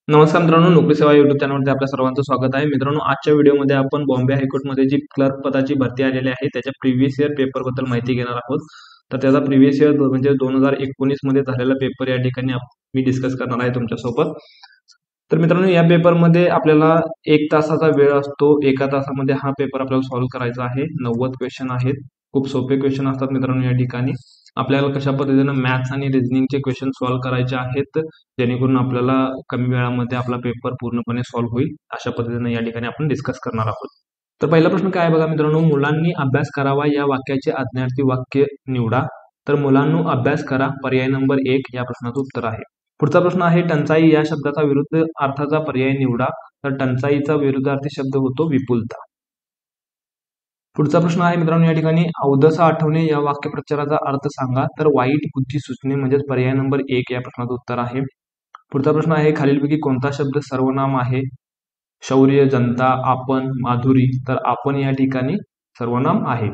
नमस्कार मित्रांनो, नोकरी सेवा युट्यूब चॅनलमध्ये आपल्या सर्वांचं स्वागत आहे. मित्रांनो, आजच्या व्हिडिओमध्ये आपण बॉम्बे हायकोर्टमध्ये जी क्लर्क पदाची भरती आलेली आहे त्याच्या प्रिव्हियस इयर पेपरबद्दल माहिती घेणार आहोत. तर त्याचा प्रिव्हियस इयर म्हणजे 2019 मध्ये झालेला पेपर या ठिकाणी मी डिस्कस करणार आहे तुमच्यासोबत. तर मित्रांनो, या पेपरमध्ये आपल्याला 1 तासाचा वेळ असतो. एका तासामध्ये हा पेपर आपल्याला सॉल्व्ह करायचा आहे. 90 क्वेश्चन आहेत. खूप सोपे क्वेश्चन असतात मित्रांनो. या ठिकाणी आपल्याला कशा पद्धतीने मॅथ्स आणि रिझनिंगचे क्वेश्चन सॉल्व्ह करायचे आहेत जेणेकरून आपल्याला कमी वेळामध्ये आपला पेपर पूर्णपणे सॉल्व्ह होईल, अशा पद्धतीने या ठिकाणी आपण डिस्कस करणार आहोत. तर पहिला प्रश्न काय आहे बघा मित्रांनो, मुलांनी अभ्यास करावा या वाक्याचे आज्ञार्थी वाक्य निवडा. तर मुलांनो अभ्यास करा पर्याय नंबर 1 या प्रश्नाचं उत्तर आहे. पुढचा प्रश्न आहे टंचाई या शब्दाचा विरुद्ध अर्थाचा पर्याय निवडा. तर टंचाईचा विरुद्धार्थी शब्द होतो विपुलता. पुढचा प्रश्न आहे मित्रांनो, या ठिकाणी अवदसा आठवणे या वाक्यप्रचाराचा अर्थ सांगा. तर वाईट बुद्धी सुचणे म्हणजेच पर्याय नंबर 1 या प्रश्नाचं उत्तर आहे. पुढचा प्रश्न आहे खालीलपैकी कोणता शब्द सर्वनाम आहे. शौर्य, जनता, आपण, माधुरी. तर आपण या ठिकाणी सर्वनाम आहे.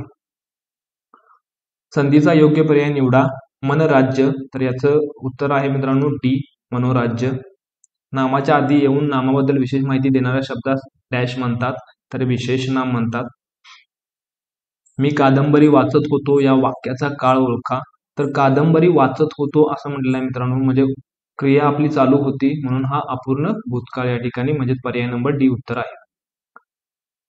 संधीचा योग्य पर्याय निवडा. मनराज्य. तर याचं उत्तर आहे मित्रांनो डी मनोराज्य. नामाच्या आधी येऊन नामाबद्दल विशेष माहिती देणाऱ्या शब्दास डॅश म्हणतात. तर विशेष नाम म्हणतात. मी कादंबरी वाचत होतो या वाक्याचा काळ ओळखा. तर कादंबरी वाचत होतो असं म्हटलेलं आहे मित्रांनो, म्हणजे क्रिया आपली चालू होती म्हणून हा अपूर्ण भूतकाळ या ठिकाणी म्हणजे पर्याय नंबर डी उत्तर आहे.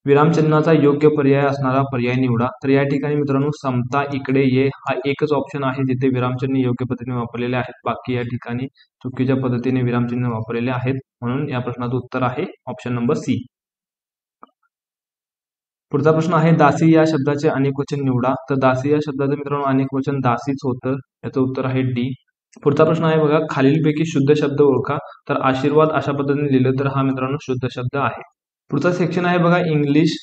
विरामचिन्हाचा योग्य पर्याय असणारा पर्याय निवडा. तर या ठिकाणी मित्रांनो समता इकडे ये हा एकच ऑप्शन आहे जिथे विरामचिन्ह योग्य पद्धतीने वापरलेले आहेत. बाकी या ठिकाणी चुकीच्या पद्धतीने विरामचिन्ह वापरलेले आहेत, म्हणून या प्रश्नाचं उत्तर आहे ऑप्शन नंबर सी. पुढचा प्रश्न आहे दासी या शब्दाचे अनेक वचन निवडा. तर दासी या शब्दाचं मित्रांनो अनेक वचन दासीच होतं, याचं उत्तर आहे डी. पुढचा प्रश्न आहे बघा खालीलपैकी शुद्ध शब्द ओळखा. तर आशीर्वाद अशा पद्धतीने लिहिलं तर हा मित्रांनो शुद्ध शब्द आहे. पुढचा सेक्शन आहे बघा इंग्लिश.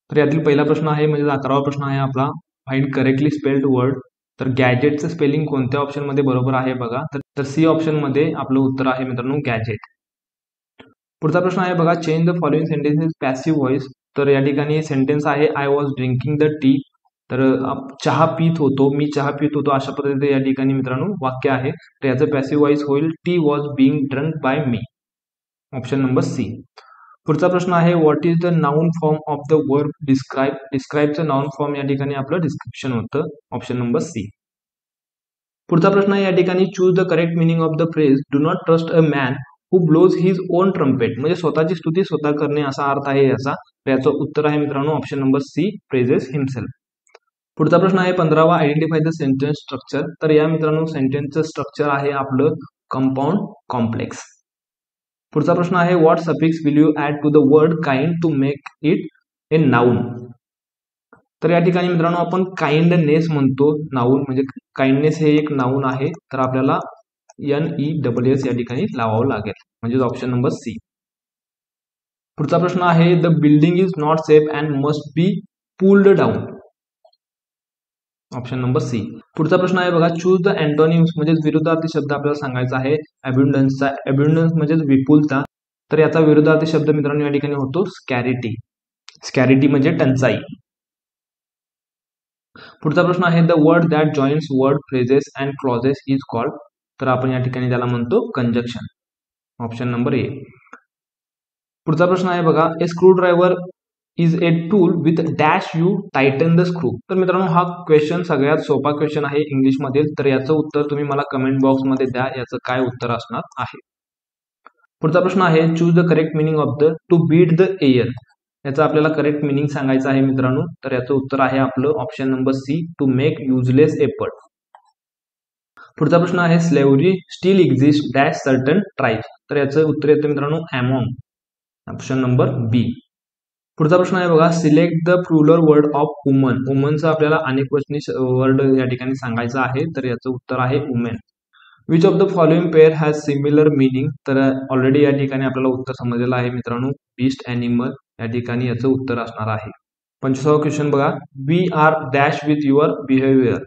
तर यातील पहिला प्रश्न आहे म्हणजे 11वा प्रश्न आहे आपला, फाइंड करेक्टली स्पेल्ड वर्ड. तर गॅजेटचं स्पेलिंग कोणत्या ऑप्शन मध्ये बरोबर आहे बघा. तर सी ऑप्शन मध्ये आपलं उत्तर आहे मित्रांनो गॅजेट. पुढचा प्रश्न आहे बघा change the following sentences passive voice. तर या ठिकाणी सेंटेन्स आहे I was drinking the T. तर चहा पीत होतो, मी चहा पीत होतो अशा पद्धतीने या ठिकाणी मित्रांनो वाक्य आहे. तर याचं पॅसिव्ह व्हॉइस होईल tea was being drunk by me, option number C. पुढचा प्रश्न आहे what is the noun form of the verb describe. डिस्क्राइबचं नाउन फॉर्म या ठिकाणी आपलं डिस्क्रिप्शन होतं, ऑप्शन नंबर सी. पुढचा प्रश्न आहे या ठिकाणी choose the correct meaning of the phrase do not trust a man who blows his own trumpet. म्हणजे स्वतःची स्तुती स्वतः करणे असा अर्थ आहे याचा. तर याचं उत्तर आहे मित्रांनो option number C praises himself. पुढचा प्रश्न आहे 15वा आयडेंटिफाय द सेंटेन्स स्ट्रक्चर. तर या मित्रांनो सेंटेन्सचं स्ट्रक्चर आहे आपलं कंपाऊंड कॉम्प्लेक्स. पुढचा प्रश्न आहे what suffix will you add to the word kind to make it a noun. तर या ठिकाणी मित्रांनो आपण काइंडनेस म्हणतो नाउन, म्हणजे काइंडनेस हे एक नाउन आहे. तर आपल्याला NESS या ठिकाणी लावावं लागेल, म्हणजे ऑप्शन नंबर सी. पुढचा प्रश्न आहे the building is not safe and must be pulled down, option number C. पुढचा प्रश्न आहे बघा चूज द अँटोनिम्स म्हणजे विरुद्धार्थी शब्द आपल्याला सांगायचा आहे. अब्युंडन्सचा, अब्युंडन्स म्हणजे विपुलता. तर याचा विरुद्धार्थी शब्द मित्रांनो या ठिकाणी होतो स्कॅरिटी. स्कॅरिटी म्हणजे टंचाई. पुढचा प्रश्न आहे the word that joins word phrases and clauses is called. तर आपण या ठिकाणी त्याला म्हणतो कंजक्शन, ऑप्शन नंबर ए. पुढचा प्रश्न आहे बघा ए screw driver is a tool with dash you Titan the screw. तर मित्रांनो हा क्वेश्चन सगळ्यात सोपा क्वेश्चन आहे इंग्लिश मधील. तर याचं उत्तर तुम्ही मला कमेंट बॉक्स मध्ये द्या, याचं काय उत्तर असणार आहे. पुढचा प्रश्न आहे choose the correct meaning of the to beat the air. याचं आपल्याला करेक्ट मिनिंग सांगायचं आहे मित्रांनो. तर याचं उत्तर आहे आपलं option number C to make useless effort. पुढचा प्रश्न आहे slavery still exist dash certain tribes. तर याचं उत्तर येतं मित्रांनो अमॉंग, ऑप्शन नंबर बी. पुढचा प्रश्न आहे बघा select the plural word of woman. वुमनचं आपल्याला अनेक वचनी वर्ड या ठिकाणी सांगायचं आहे. तर याचं उत्तर आहे women. Which of the following pair has similar meaning. तर ऑलरेडी या ठिकाणी आपल्याला उत्तर समजलेलं आहे मित्रांनो बीस्ट अॅनिमल या ठिकाणी याचं उत्तर असणार आहे. 25वा क्वेश्चन बघा we are dash with your behaviour.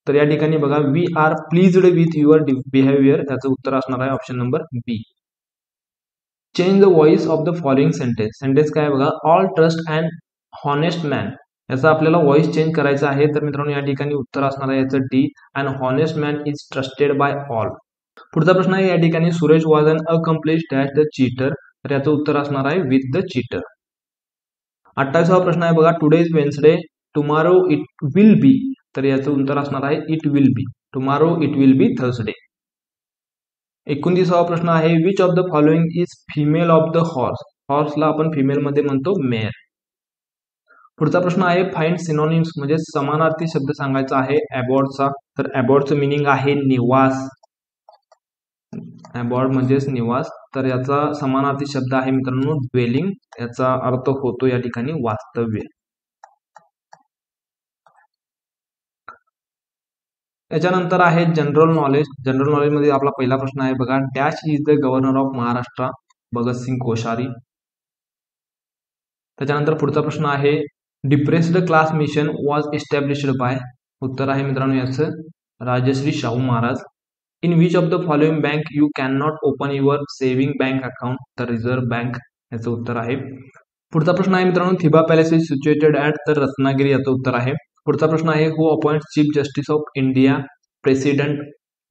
तर या ठिकाणी बघा we are pleased with your behaviour, याचं उत्तर असणार आहे option number B. Change the voice of the following sentence. Sentence काय बघा all trust and honest man. याचा आपल्याला व्हॉइस चेंज करायचा आहे. तर मित्रांनो या ठिकाणी उत्तर असणार आहे याचं D and honest man is trusted by all. पुढचा प्रश्न आहे या ठिकाणी Suresh was an accomplish dash the cheater, तर याचं उत्तर असणार आहे विथ द चीटर. 28वा प्रश्न आहे बघा today is Wednesday tomorrow it will be, तर याचं उत्तर असणार आहे it will be. Tomorrow it will be Thursday. 29वा प्रश्न आहे which of the following is female of the horse, हॉर्सला आपण फिमेल मध्ये म्हणतो मेअर. पुढचा प्रश्न आहे फाइंड सिनोनिम्स म्हणजे समानार्थी शब्द सांगायचा आहे अबॉर्डचा, तर अबॉर्डचं मिनिंग आहे निवास. अबॉर्ड म्हणजेच निवास, तर याचा समानार्थी शब्द आहे मित्रांनो ड्वेलिंग, याचा अर्थ होतो या ठिकाणी वास्तव्य. त्याच्यानंतर आहे जनरल नॉलेज. जनरल नॉलेज मध्ये आपला पहिला प्रश्न आहे बघा dash is the governor of Maharashtra, Bhagat Singh Koshyari. त्याच्यानंतर पुढचा प्रश्न आहे depressed class mission was established by, उत्तर आहे मित्रांनो याचं Rajarshi Shahu Maharaj. In which of the following bank you can not open your saving bank account, तर रिझर्व्ह बँक याचं उत्तर आहे. पुढचा प्रश्न आहे मित्रांनो थिबा पॅलेस इज सिच्युएटेड ॲट, तर रत्नागिरी याचं उत्तर आहे. पुढचा प्रश्न आहे who appoint chief justice of India, president.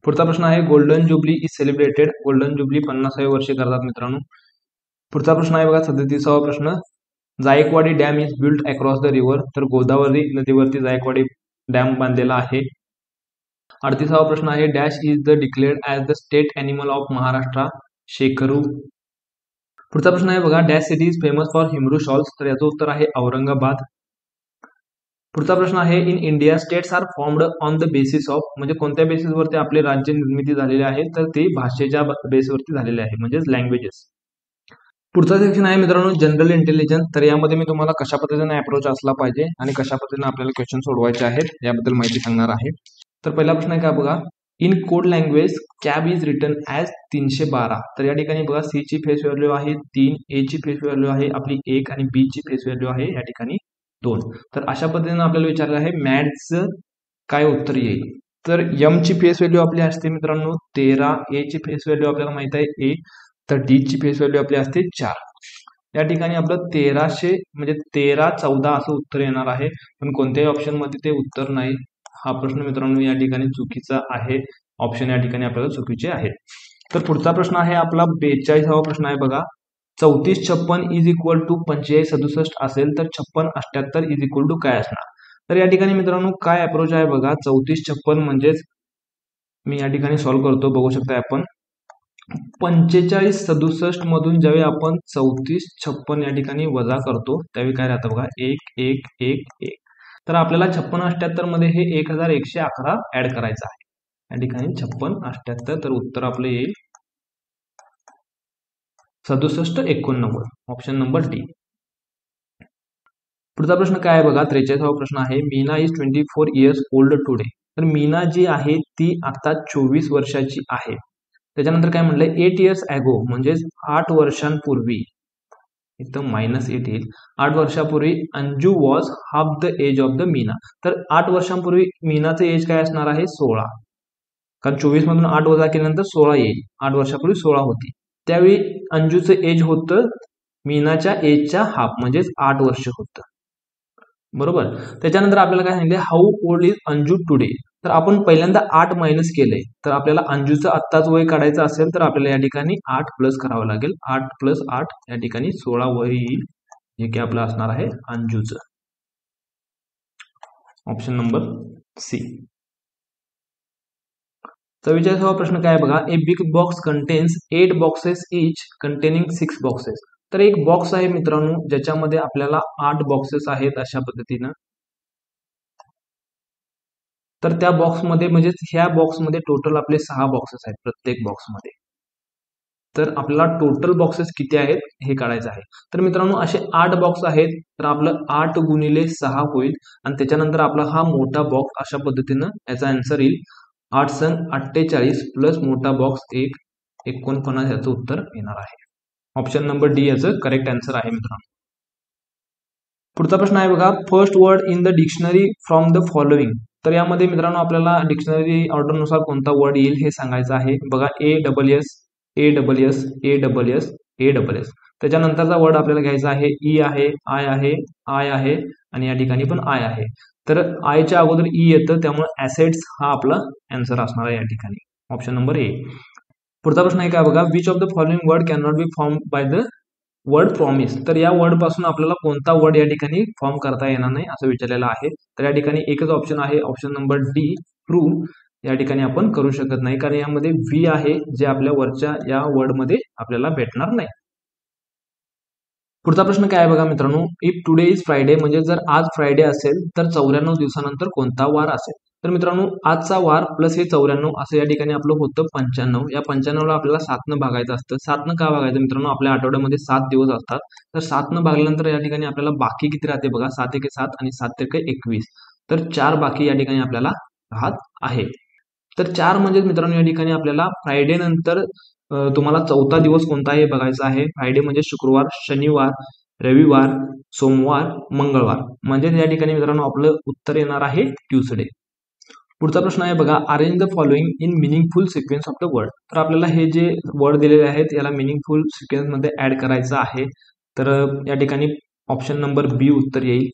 पुढचा प्रश्न आहे golden jubilee is celebrated, golden jubilee 50व्या वर्षी करतात मित्रांनो. पुढचा प्रश्न आहे बघा 37वा प्रश्न Jayakwadi dam is built across the river, तर गोदावरी नदीवरती जायकवाडी डॅम बांधलेला आहे. 38वा प्रश्न आहे dash is the declared as the state animal of Maharashtra, शेकरू. पुढचा प्रश्न आहे बघा dash city is famous for himru shawls, तर याचं उत्तर आहे औरंगाबाद. पुढचा प्रश्न आहे in India states are formed on the basis of, म्हणजे कोणत्या बेसिसवरती आपले राज्य निर्मिती झालेले आहे, तर ते भाषेच्या बेसवरती झालेले आहे म्हणजेच लँग्वेजेस. पुढचा सेक्शन आहे मित्रांनो जनरल इंटेलिजन्स, तर यामध्ये मी तुम्हाला कशा पद्धतीने अप्रोच असला पाहिजे आणि कशा पद्धतीने आपल्याला क्वेश्चन सोडवायचे आहेत याबद्दल माहिती सांगणार आहे. तर पहिला प्रश्न आहे का बघा in code language cab is written as 312, तर या ठिकाणी बघा सी ची फेस व्हॅल्यू आहे 3, ए ची फेस व्हॅल्यू आहे आपली 1 आणि बी ची फेस व्हॅल्यू आहे या ठिकाणी 2. तर अशा पद्धतीने आपल्याला विचारलं आहे मॅथ्सचं काय उत्तर येईल, तर एम ची फेस व्हॅल्यू आपली असते मित्रांनो 13, ए ची फेस व्हॅल्यू आपल्याला माहित आहे 1, तर डी ची फेस व्हॅल्यू आपली असते 4. या ठिकाणी आपलं 1300 म्हणजे 1314 असं उत्तर येणार आहे, पण कोणत्याही ऑप्शन मध्ये ते उत्तर नाही. हा प्रश्न मित्रांनो या ठिकाणी चुकीचा आहे, ऑप्शन या ठिकाणी आपल्याला चुकीचे आहेत. तर पुढचा प्रश्न आहे आपला 42वा प्रश्न आहे बघा 3456 इज इक्वल टू 4567 असेल तर 5678 इज इक्वल टू काय असणार. तर या ठिकाणी मित्रांनो काय अप्रोच आहे बघा 3456 म्हणजेच मी या ठिकाणी सॉल्व्ह करतो, बघू शकता आपण 4567 मधून ज्यावेळी आपण 3456 या ठिकाणी वजा करतो त्यावेळी काय राहतं बघा 1 1 1 1, तर आपल्याला 5678 मध्ये हे 1111 ऍड करायचं आहे. या ठिकाणी 5678, तर उत्तर आपलं येईल 6789, ऑप्शन नंबर डी. पुढचा प्रश्न काय आहे बघा 43वा प्रश्न आहे Meena is 24 years old today, तर मीना जी आहे ती आता 24 वर्षाची आहे. त्याच्यानंतर काय म्हटलंय 8 इयर्स ॲगो म्हणजेच 8 वर्षांपूर्वी, इथं -8 येईल, 8 वर्षापूर्वी Anju was half the age of the Meena, तर 8 वर्षांपूर्वी मीनाचं एज काय असणार आहे 16, कारण 24 मधून 8 वजा केल्यानंतर 16 येईल, 8 वर्षापूर्वी 16 होती. त्यावेळी अंजूचं एज होतं मीनाच्या एजच्या हाफ म्हणजेच 8 वर्ष होतं, बरोबर. त्याच्यानंतर आपल्याला काय सांगितले how old is Anju today, तर आपण पहिल्यांदा 8 मायनस केलंय, तर आपल्याला अंजूचं आत्ताच वय काढायचं असेल तर आपल्याला या ठिकाणी 8 प्लस करावं लागेल, 8 प्लस 8 या ठिकाणी 16 वय येईल, जे की आपलं असणार आहे अंजूचं, ऑप्शन नंबर सी. 44वा प्रश्न काय बघा a big box contains 8 boxes each containing 6 boxes, तर एक बॉक्स आहे मित्रांनो ज्याच्यामध्ये आपल्याला 8 बॉक्सेस आहेत अशा पद्धतीनं, तर त्या बॉक्समध्ये म्हणजे ह्या बॉक्समध्ये टोटल आपले 6 बॉक्सेस आहेत प्रत्येक बॉक्समध्ये, तर आपल्याला टोटल बॉक्सेस किती आहेत हे काढायचं आहे. तर मित्रांनो असे 8 बॉक्स आहेत, तर आपलं 8 गुणिले 6 होईल आणि त्याच्यानंतर आपला हा मोठा बॉक्स अशा पद्धतीनं याचा आन्सर येईल 8 × 48 प्लस मोठा बॉक्स 1 49 याचं उत्तर येणार आहे, ऑप्शन नंबर डी याचं करेक्ट आन्सर आहे मित्रांनो. पुढचा प्रश्न आहे बघा first word in the dictionary from the following, तर यामध्ये मित्रांनो आपल्याला डिक्शनरी ऑर्डरनुसार कोणता वर्ड येईल हे सांगायचं आहे. बघा ASS ASS ASS ASS, त्याच्यानंतरचा वर्ड आपल्याला घ्यायचा आहे ई आहे, आय आहे, आय आहे आणि या ठिकाणी पण आय आहे, तर आयच्या अगोदर ई येतं त्यामुळे ऍसेट्स हा आपला आन्सर असणार आहे या ठिकाणी, ऑप्शन नंबर ए. पुढचा प्रश्न आहे काय बघा, which of the following word can not be form by the word promise. तर या वर्ड पासून आपल्याला कोणता वर्ड या ठिकाणी फॉर्म करता येणार नाही असं विचारलेलं आहे. तर या ठिकाणी एकच ऑप्शन आहे, ऑप्शन नंबर डी, प्रूव्ह. या ठिकाणी आपण करू शकत नाही कारण यामध्ये वी आहे जे आपल्या वरच्या या वर्ड मध्ये आपल्याला भेटणार नाही. पुढचा प्रश्न काय आहे बघा मित्रांनो, इफ टुडे इज फ्रायडे म्हणजे जर आज फ्रायडे असेल तर 94 दिवसानंतर कोणता वार असेल. तर मित्रांनो आजचा वार प्लस हे 94 असं या ठिकाणी आपलं होतं 95. या 95ला आपल्याला 7 भागायचं असतं. 7 का भागायचं मित्रांनो, आपल्या आठवड्यामध्ये 7 दिवस असतात. तर 7 भागल्यानंतर या ठिकाणी आपल्याला बाकी किती राहते बघा, 7 एके 7 आणि 7 एके 21. तर 4 बाकी या ठिकाणी आपल्याला राहत आहे. तर 4 म्हणजे मित्रांनो या ठिकाणी आपल्याला फ्रायडे नंतर तुम्हाला चौथा दिवस कोणता आहे बघायचा आहे. फ्रायडे म्हणजे शुक्रवार, शनिवार, रविवार, सोमवार, मंगळवार. म्हणजे या ठिकाणी मित्रांनो आपलं उत्तर येणार आहे ट्यूसडे. पुढचा प्रश्न आहे बघा, arrange the following in meaningful sequence of the word. तर आपल्याला हे जे वर्ड दिलेले आहेत याला मिनिंगफुल सिक्वेन्स मध्ये ऍड करायचं आहे. तर या ठिकाणी ऑप्शन नंबर बी उत्तर येईल,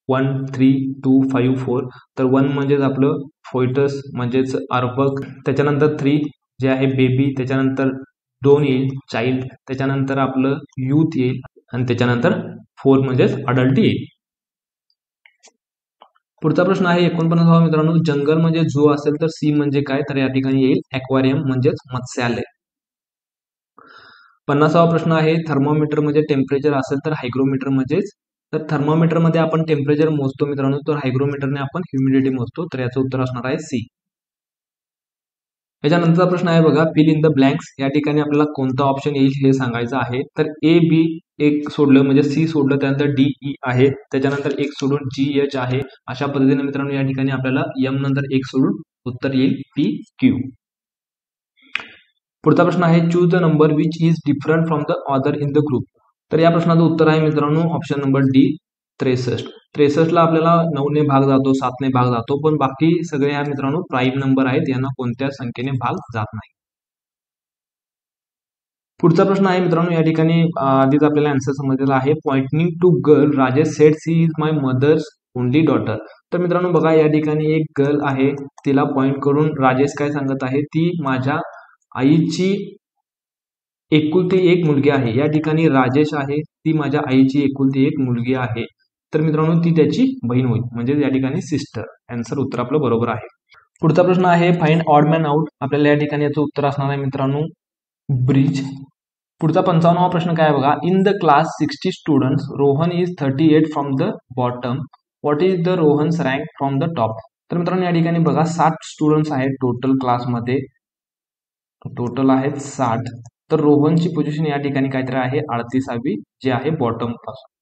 1 3 2 5 4. तर 1 म्हणजेच आपलं फोइटस म्हणजेच अर्भक, त्याच्यानंतर 3 जे आहे बेबी, त्याच्यानंतर 2 येईल चाइल्ड, त्याच्यानंतर आपलं यूथ येईल आणि त्याच्यानंतर 4 म्हणजेच अडल्ट येईल. पुढचा प्रश्न आहे 49वा मित्रांनो, जंगल म्हणजे झू असेल तर सी म्हणजे काय, तर या ठिकाणी येईल ॲक्वेरियम म्हणजेच मत्स्यालय. 50वा प्रश्न आहे, थर्मोमीटर म्हणजे टेम्परेचर असेल तर हायग्रोमीटर म्हणजेच, तर थर्मोमीटर मध्ये आपण टेम्परेचर मोजतो मित्रांनो, तर हायग्रोमीटरने आपण ह्युमिडिटी मोजतो. तर याचं उत्तर असणार आहे सी. याच्यानंतरचा प्रश्न आहे बघा, फिल इन द ब्लँक्स. या ठिकाणी आपल्याला कोणता ऑप्शन येईल हे सांगायचं आहे. तर ए बी एक सोडलं म्हणजे सी सोडलं, त्यानंतर डी ई आहे, त्याच्यानंतर एक सोडून जी एच आहे. अशा पद्धतीने मित्रांनो या ठिकाणी आपल्याला एम नंतर एक सोडून उत्तर येईल पी क्यू. पुढचा प्रश्न आहे, choose the number which is different from the other in the group. तर या प्रश्नाचं उत्तर आहे मित्रांनो ऑप्शन नंबर डी, 63. 63ला आपल्याला 9ने भाग जातो, 7ने भाग जातो, पण बाकी सगळे या मित्रांनो प्राईम नंबर आहेत, यांना कोणत्या संख्येने भाग जात नाही. पुढचा प्रश्न आहे मित्रांनो, या ठिकाणी आधीच आपल्याला आन्सर समजलेला आहे. Pointing to girl Rajesh said she is my mother's only daughter. तर मित्रांनो बघा या ठिकाणी एक गर्ल आहे, तिला पॉइंट करून राजेश काय सांगत आहे, ती माझ्या आईची एकुलती एक मुलगी आहे. या ठिकाणी राजेश आहे, ती माझ्या आईची एकुलती एक मुलगी आहे. तर मित्रांनो ती त्याची बहीण होईल, म्हणजे या ठिकाणी सिस्टर. आन्सर उत्तर आपलं बरोबर आहे. पुढचा प्रश्न आहे, फाइंड ऑड मॅन आउट. आपल्याला या ठिकाणी याचं उत्तर असणार आहे मित्रांनो ब्रिज. पुढचा 55वा प्रश्न काय बघा, in the class 60 students Rohan is 38 from the bottom, what is the Rohan's rank from the top. तर मित्रांनो या ठिकाणी बघा 60 स्टुडंट्स आहेत टोटल क्लासमध्ये, टोटल आहेत 60. तर रोहनची पोझिशन या ठिकाणी काहीतरी आहे 38वी, जे आहे बॉटम पासून.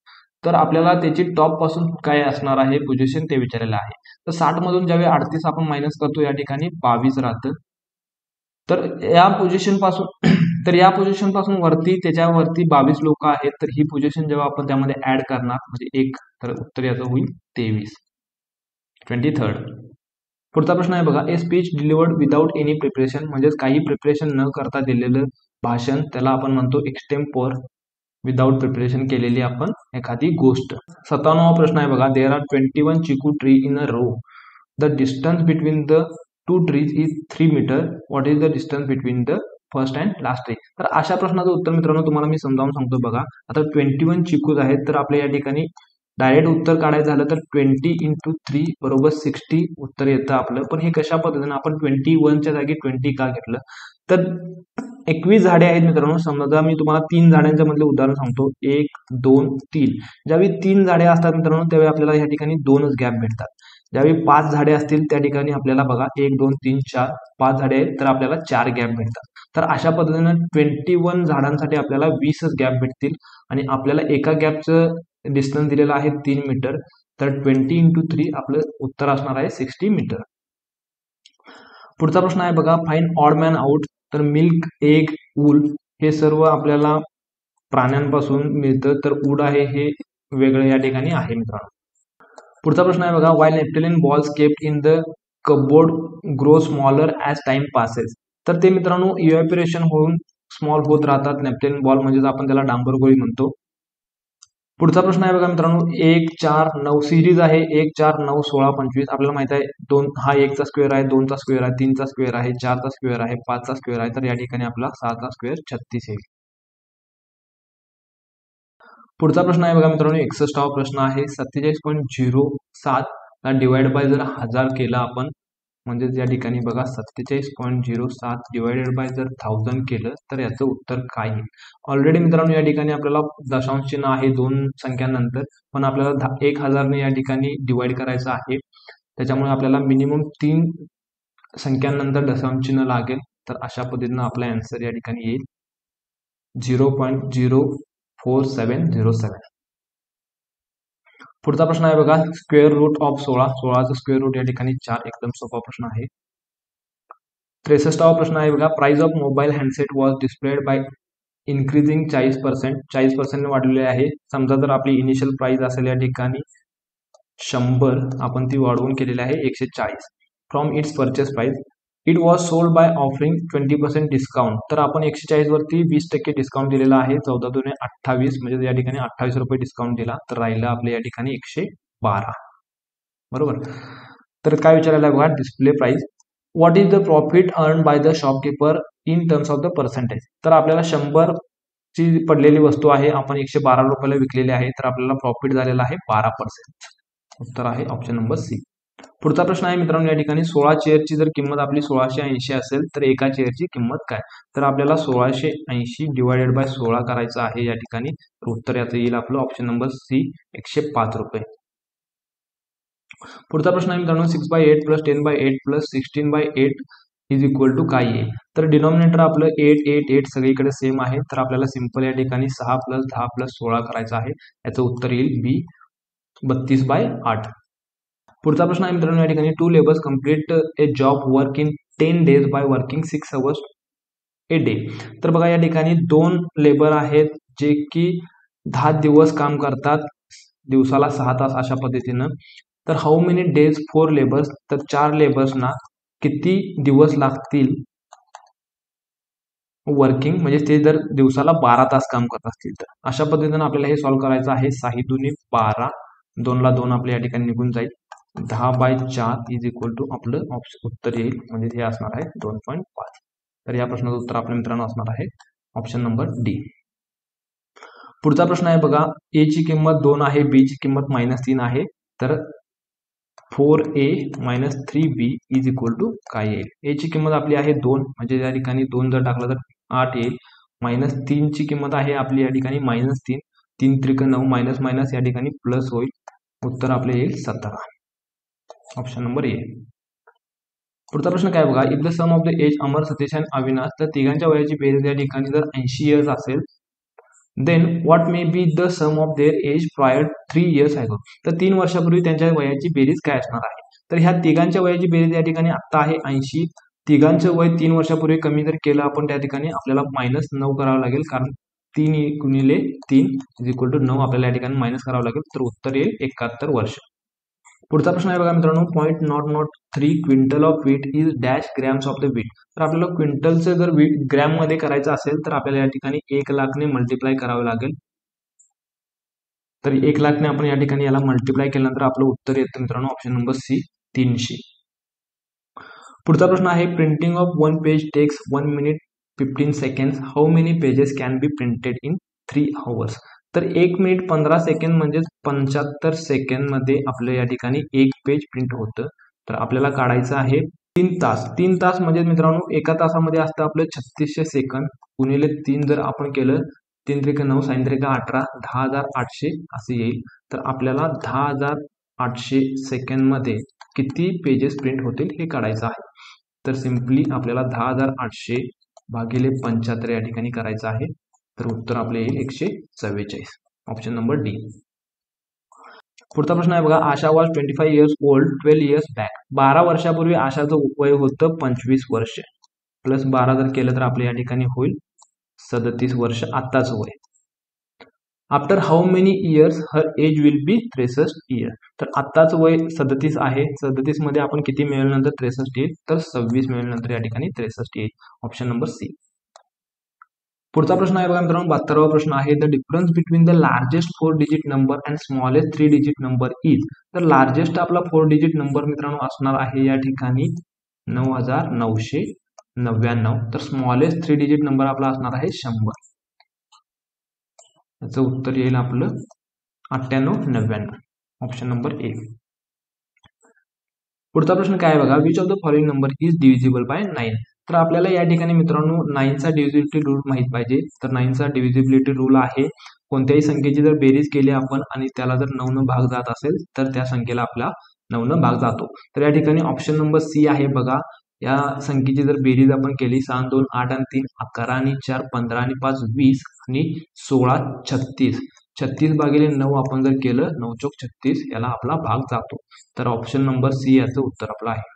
तर आपल्याला त्याची टॉप पासून काय असणार आहे पोझिशन ते विचारलेलं आहे. तर 60 मधून ज्यावेळी 38 आपण मायनस करतो या ठिकाणी 22 राहतं. तर या पोझिशन पासून तर या पोझिशन पासून वरती त्याच्यावरती 22 लोक आहेत. तर ही पोझिशन जेव्हा आपण त्यामध्ये ऍड करणार म्हणजे एक, तर उत्तर याचं होईल 23, 23rd. पुढचा प्रश्न आहे बघा, a speech delivered without any preparation. म्हणजेच काही प्रिपरेशन न करता दिलेलं भाषण, त्याला आपण म्हणतो एक्सटेम्पोर. विदाउट प्रिपरेशन केलेली आपण एखादी गोष्ट. 57वा प्रश्न आहे बघा, there are 21 chikoo tree in a row, the distance between the 2 trees is 3 metre, what is the distance between the first and last tree. तर अशा प्रश्नाचं उत्तर मित्रांनो तुम्हाला मी समजावून सांगतो बघा. आता 21 चिकूज आहेत, तर आपल्या या ठिकाणी डायरेक्ट उत्तर काढायचं झालं तर 20 × 3 बरोबर 60 उत्तर येतं आपलं. पण हे कशा पद्धतीने आपण 21च्या जागी 20 का घेतलं, तर 21 झाडे आहेत मित्रांनो. समजा मी तुम्हाला 3 झाडांच्या मधले उदाहरण सांगतो, 1 2 3. ज्यावेळी 3 झाडे असतात मित्रांनो त्यावेळी आपल्याला या ठिकाणी 2च गॅप भेटतात. ज्यावेळी 5 झाडे असतील त्या ठिकाणी आपल्याला बघा 1 2 3 4 5 झाडे आहेत, तर आपल्याला 4 गॅप भेटतात. तर अशा पद्धतीने 21 झाडांसाठी आपल्याला 20च गॅप भेटतील आणि आपल्याला एका गॅपचं डिस्टन्स दिलेलं आहे 3 मीटर. तर 20 × 3 आपलं उत्तर असणार आहे 60 मीटर. पुढचा प्रश्न आहे बघा, फाइंड ऑड मॅन आउट. तर मिल्क, एग, वूल हे सर्व आपल्याला प्राण्यांपासून मिळतं, तर वूड आहे हे वेगळं या ठिकाणी आहे मित्रांनो. पुढचा प्रश्न आहे बघा, while naphthalene balls kept in the cupboard grow smaller as time passes. तर ते मित्रांनो इव्हॅपोरेशन होऊन स्मॉल होत राहतात. नेप्टेलिन बॉल म्हणजेच आपण त्याला डांबरगोळी म्हणतो. पुढचा प्रश्न आहे बघा मित्रांनो, 1 4 9 सिरीज आहे. 1 4 9 16 25 आपल्याला माहित आहे दोन हा 1 चा स्क्वेअर आहे, 2 चा स्क्वेअर आहे, 3 चा स्क्वेअर आहे, 4 चा स्क्वेअर आहे, 5 चा स्क्वेअर आहे. तर या ठिकाणी आपला 6 चा स्क्वेअर 36 येईल. पुढचा प्रश्न आहे बघा मित्रांनो, 61वा प्रश्न आहे. 47.07 ला डिवाइड बाय जर 1000 केला आपण, म्हणजे या ठिकाणी बघा 47.07 डिवायडेड बाय जर 1000 केलं तर याचं उत्तर काय येईल. ऑलरेडी मित्रांनो या ठिकाणी आपल्याला दशांश चिन्ह आहे दोन संख्यांनंतर, पण आपल्याला 1000 ने या ठिकाणी डिवाइड करायचं आहे. त्याच्यामुळे आपल्याला मिनिमम 3 संख्यांनंतर दशांश चिन्ह लागेल. तर अशा पद्धतीनं आपला आन्सर या ठिकाणी येईल 0.04707. पुढचा प्रश्न आहे बघा, स्क्वेअर रूट ऑफ 16. 16चं स्क्वेअर रूट या ठिकाणी 4. एकदम सोपा प्रश्न आहे. 63वा प्रश्न आहे बघा, price of mobile handset was displayed bye increasing 40%. 40% वाढलेले आहे. समजा जर आपली इनिशियल प्राइस असेल या ठिकाणी 100, आपण ती वाढवून केलेली आहे 140 from its purchase price. It was sold by offering 20% discount. तर आपण 140 वरती 20% डिस्काउंट दिलेला आहे. 14 दूने 28, म्हणजे या ठिकाणी 28 रुपये डिस्काउंट दिला. तर राहिलं आपल्या या ठिकाणी 112. बरोबर. तर काय विचारायला बघा, display price what is the profit earn by the shopkeeper in terms of the percentage. तर आपल्याला 100 ची पडलेली वस्तू आहे, आपण 112 रुपयाला विकलेली आहे. तर आपल्याला प्रॉफिट झालेला आहे 12%. उत्तर आहे ऑप्शन नंबर सी. पुढचा प्रश्न आहे मित्रांनो, या ठिकाणी 16 चेअरची जर किंमत आपली 1680 असेल तर एका चेअरची किंमत काय. तर आपल्याला 1680 डिवायडेड बाय 16 करायचं आहे या ठिकाणी. तर उत्तर याचं येईल आपलं ऑप्शन नंबर सी 105 रुपये. पुढचा प्रश्न आहे मित्रांनो, 6/8 plus 10/8 plus 16/8 is equal to काय येईल. तर डिनॉमिनेटर आपलं 8 8 8 सगळीकडे सेम आहे. तर आपल्याला सिंपल या ठिकाणी 6 प्लस 10 प्लस 16 करायचं आहे. याचं उत्तर येईल बी 32/8. पुढचा प्रश्न आहे मित्रांनो, या ठिकाणी 2 labours complete A job work in 10 days by working 6 hours a day. तर बघा या ठिकाणी 2 लेबर आहेत जे की 10 दिवस काम करतात, दिवसाला 6 तास अशा पद्धतीनं. तर हाऊ मेनी डेज 4 लेबर्स. तर 4 लेबर्सना किती दिवस लागतील वर्किंग, म्हणजे ते जर दिवसाला 12 तास काम करत असतील तर. अशा पद्धतीनं आपल्याला हे सॉल्व्ह करायचं आहे. 6 दुनी 12, 2 ला 2 आपल्या या ठिकाणी निघून जाईल. 10/4 इज इक्वल टू आपलं उत्तर येईल, म्हणजे हे असणार आहे 2.5. तर या प्रश्नाचं उत्तर आपल्या मित्रांनो असणार आहे ऑप्शन नंबर डी. पुढचा प्रश्न आहे बघा, ए ची किंमत 2 आहे, बी ची किंमत -3 आहे. तर 4a - 3b is equal to काय येईल. ए ची किंमत आपली आहे 2, म्हणजे या ठिकाणी 2 जर टाकलं तर 8 येईल. -3 ची किंमत आहे आपली या ठिकाणी -3, 3 त्रिक 9, मायनस मायनस या ठिकाणी प्लस होईल. उत्तर आपले येईल 17. Option number A. पुढचा प्रश्न काय बघा, if the sum of the age Amar, Satish and Avinash. तर तिघांच्या वयाची बेरीज या ठिकाणी जर 80 इयर्स असेल, then what may be the sum of their age prior 3 years अगो. तर 3 वर्षापूर्वी त्यांच्या वयाची बेरीज काय असणार आहे. तर ह्या तिघांच्या वयाची बेरीज या ठिकाणी आत्ता आहे 80. तिघांचं वय 3 वर्षापूर्वी कमी जर केलं आपण, त्या ठिकाणी आपल्याला -9 करावं लागेल, कारण 3 × 3 इज इक्वल टू 9 आपल्याला या ठिकाणी मायनस करावं लागेल. तर उत्तर येईल 71 वर्ष. पुढचा प्रश्न आहे बघा मित्रांनो, 0.003 quintal of wheat is dash grams of the wheat. तर आपल्याला क्विंटलचं जर ग्रॅम मध्ये करायचं असेल तर आपल्याला या ठिकाणी 1,00,000 ने मल्टिप्लाय करावं लागेल. तर 1,00,000 ने आपण या ठिकाणी याला मल्टिप्लाय केल्यानंतर आपलं उत्तर येतं मित्रांनो ऑप्शन नंबर सी 300. पुढचा प्रश्न आहे, printing of 1 page takes 1 minute 15 seconds. How many pages can be printed in 3 hours. तर 1 मिनिट 15 सेकंड म्हणजे 75 सेकंड मध्ये आपलं या ठिकाणी 1 पेज प्रिंट होतं. तर आपल्याला काढायचं आहे 3 तास. 3 तास म्हणजे मित्रांनो एका तासामध्ये असतं आपलं 3600 सेकंद, गुणिले 3 जर आपण केलं, 3 त्रिक 9, 3 त्रिक 18, 10,800 असे येईल. तर आपल्याला 10,800 सेकंड मध्ये किती पेजेस प्रिंट होतील हे काढायचं आहे. तर सिम्पली आपल्याला 10,800 भागिले 75 या ठिकाणी करायचं आहे. तर उत्तर आपले येईल 144. Option number D. पुढचा प्रश्न आहे बघा, Asha was 25 years old 12 years back. 12 वर्षापूर्वी आशाचं वय होतं 25 वर्ष, प्लस 12 जर केलं तर आपल्या या ठिकाणी होईल 37 वर्ष आत्ताचं वय. After how many years her age will be 63 years. तर आत्ताचं वय 37 आहे. 37 मध्ये आपण किती मिळवल्यानंतर 63 येईल, तर 26 मिळवल्यानंतर या ठिकाणी 63 येईल. Option number C. पुढचा प्रश्न आहे बघा मित्रांनो 72वा प्रश्न आहे the difference between the largest 4 digit number and smallest 3 digit number is. तर लार्जेस्ट आपला 4 डिजिट नंबर मित्रांनो असणार आहे या ठिकाणी 9999. तर स्मॉलेस्ट 3 डिजिट नंबर आपला असणार आहे 100. याचं उत्तर येईल आपलं 9899. Option number A. पुढचा प्रश्न काय आहे बघा which of the following number is divisible by 9. तर आपल्याला या ठिकाणी मित्रांनो 9चा डिव्हिजिबिलिटी रूल माहित पाहिजे. तर 9चा डिव्हिजिबिलिटी रूल आहे कोणत्याही संख्येची जर बेरीज केली आपण आणि त्याला जर 9 भाग जात असेल तर त्या संख्येला आपला 9 भाग जातो. तर या ठिकाणी ऑप्शन नंबर सी आहे बघा. या संख्येची जर बेरीज आपण केली 7 2 8 आणि 3 11 आणि 4 15 आणि 5 20 आणि 16 36. 36 भागिले 9 आपण जर केलं 9 चौक 36 याला आपला भाग जातो. तर ऑप्शन नंबर सी याचं उत्तर आपलं आहे.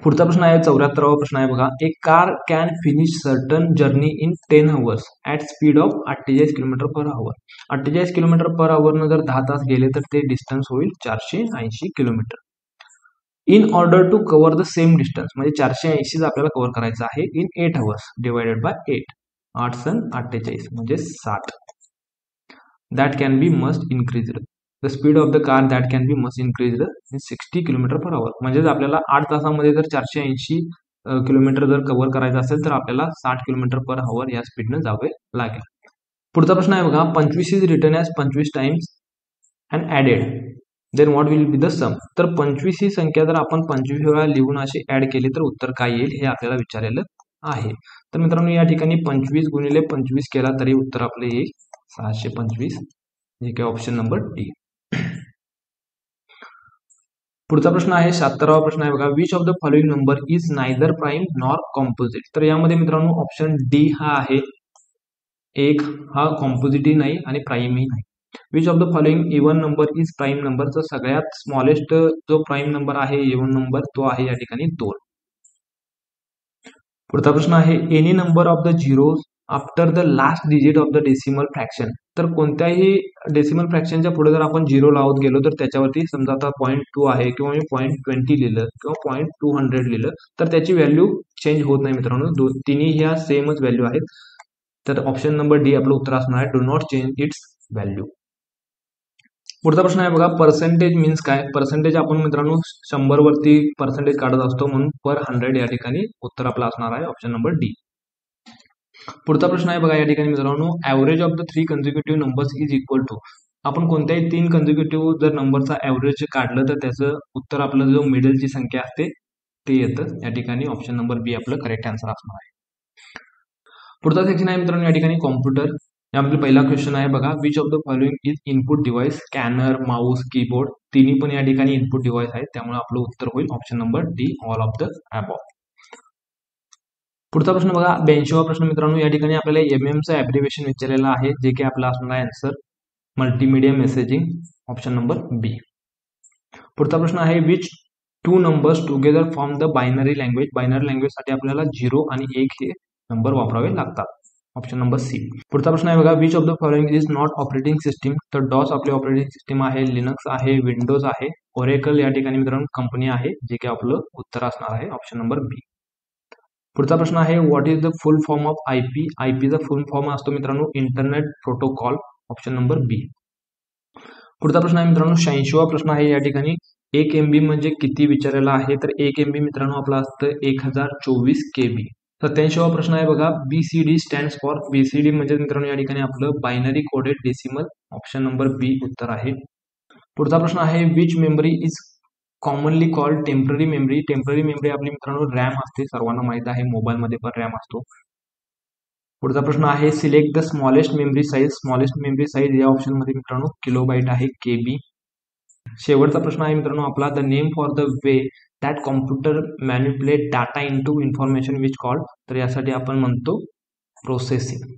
पुढचा प्रश्न आहे 74वा प्रश्न आहे बघा a car can finish certain journey in 10 hours at speed of 48 kilometre per hour. 48 kilometre per hour जर 10 तास गेले तर ते डिस्टन्स होईल 480 kilometre. In order to cover the same distance म्हणजे 480 आपल्याला कव्हर करायचं आहे इन 8 hours डिवायडेड बाय 8. 8 × 48 म्हणजे 60. That can be must increased. The speed of the car that can be must increased in 60 kilometre per आवर. म्हणजेच आपल्याला 8 तासामध्ये जर 480 kilometre जर कव्हर करायचं असेल तर आपल्याला 60 किलोमीटर पर आवर या स्पीडनं जावे लागेल. पुढचा प्रश्न आहे बघा 25 is written as 25 times and added then what will be the sum. तर 25 ही संख्या जर आपण 25 वेळा लिहून अशी ऍड केली तर उत्तर काय येईल हे आपल्याला विचारलेलं आहे. तर मित्रांनो या ठिकाणी 25 गुणिले 25 केला तरी उत्तर आपले येईल 625 जे काही ऑप्शन नंबर डी. पुढचा प्रश्न आहे 76वा प्रश्न आहे बघा which of the following number is neither prime nor composite. तर यामध्ये मित्रांनो ऑप्शन डी हा आहे. एक हा कॉम्पोजिटही नाही आणि प्राईमही नाही. Which of the following even number is prime number. तर सगळ्यात स्मॉलेस्ट जो प्राईम नंबर आहे इवन नंबर तो आहे या ठिकाणी 2. पुढचा प्रश्न आहे any number of the zeros after the last digit of the decimal fraction. तर कोणत्याही डेसिमल फ्रॅक्शनच्या पुढे जर आपण 0 लावत गेलो तर त्याच्यावरती समजा आता 0.2 आहे किंवा मी 0.20 लिहिलं किंवा 0.200 लिहिलं तर त्याची व्हॅल्यू चेंज होत नाही मित्रांनो. तिन्ही ह्या सेमच व्हॅल्यू आहेत. तर ऑप्शन नंबर डी आपलं उत्तर असणार आहे do not change it's value. पुढचा प्रश्न आहे बघा पर्सेंटेज मीन्स काय. पर्सेंटेज आपण मित्रांनो 100 वरती पर्सेंटेज काढत असतो म्हणून पर 100 या ठिकाणी उत्तर आपलं असणार आहे ऑप्शन नंबर डी. पुढचा प्रश्न आहे बघा या ठिकाणी मित्रांनो average of the 3 consecutive numbers is equal to. आपण कोणत्याही 3 कन्झिक्युटिव्ह जर नंबरचा ॲव्हरेज काढलं तर त्याचं उत्तर आपलं जो मिडलची संख्या असते ते येतं. या ठिकाणी ऑप्शन नंबर बी आपलं करेक्ट आन्सर असणार आहे. पुढचा सेक्शन आहे मित्रांनो या ठिकाणी कॉम्प्युटर. यामध्ये पहिला क्वेश्चन आहे बघा which of the following is input device. Scanner Mouse keyboard तिन्ही पण या ठिकाणी इनपुट डिव्हाइस आहेत त्यामुळे आपलं उत्तर होईल option number D all of the above. पुढचा प्रश्न बघा 82वा प्रश्न मित्रांनो या ठिकाणी आपल्याला MM चं ॲब्रिव्हिएशन विचारलेलं आहे जे की आपलं असणार आहे answer multimedia messaging option number B. पुढचा प्रश्न आहे which 2 numbers together form the binary language. Binary लँग्वेजसाठी आपल्याला 0 आणि 1 हे नंबर वापरावे लागतात ऑप्शन नंबर सी. पुढचा प्रश्न आहे बघा which of the following is not operating system. तर डॉस आपली ऑपरेटिंग सिस्टीम आहे, लिनक्स आहे, विंडोज आहे, ओरेकल या ठिकाणी मित्रांनो कंपनी आहे जे की आपलं उत्तर असणार आहे ऑप्शन नंबर बी. पुढचा प्रश्न आहे what is the full form of IP. IPचा फुल फॉर्म असतो मित्रांनो internet protocol option number B. पुढचा प्रश्न आहे मित्रांनो 86वा प्रश्न आहे या ठिकाणी 1 MB म्हणजे किती विचारलेला आहे. तर 1 MB मित्रांनो आपलं असतं 1024 KB. 87वा प्रश्न आहे बघा BCD स्टँड्स फॉर. BCD म्हणजे मित्रांनो या ठिकाणी आपलं binary coded decimal option number B उत्तर आहे. पुढचा प्रश्न आहे which memory is commonly called temporary memory. Temporary memory आपली मित्रांनो रॅम असते सर्वांना माहित आहे मोबाईलमध्ये पण रॅम असतो. पुढचा प्रश्न आहे select the smallest memory size. Smallest memory size या ऑप्शन मध्ये मित्रांनो किलोबाईट आहे KB. शेवटचा प्रश्न आहे मित्रांनो आपला the name for the way that computer manipulate data into information which called. तर यासाठी आपण म्हणतो प्रोसेसिंग.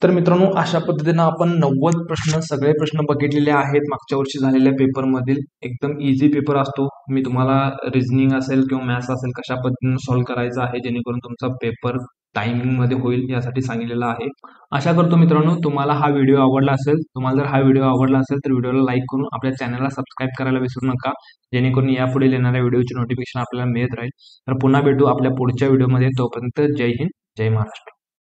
तर मित्रांनो अशा पद्धतीनं आपण 90 प्रश्न सगळे प्रश्न बघितलेले आहेत मागच्या वर्षी झालेल्या पेपरमधील. एकदम इझी पेपर असतो. मी तुम्हाला रिझनिंग असेल किंवा मॅथ्स असेल कशा पद्धतीने सॉल्व्ह करायचं आहे जेणेकरून तुमचा पेपर टायमिंगमध्ये होईल यासाठी सांगितलेलं आहे. आशा करतो मित्रांनो तुम्हाला हा व्हिडिओ आवडला असेल. तुम्हाला जर हा व्हिडिओ आवडला असेल तर व्हिडिओला लाईक करून आपल्या चॅनलला सबस्क्राईब करायला विसरू नका, जेणेकरून यापुढे येणाऱ्या व्हिडिओची नोटिफिकेशन आपल्याला मिळत राहील. तर पुन्हा भेटू आपल्या पुढच्या व्हिडिओमध्ये. तोपर्यंत जय हिंद, जय महाराष्ट्र.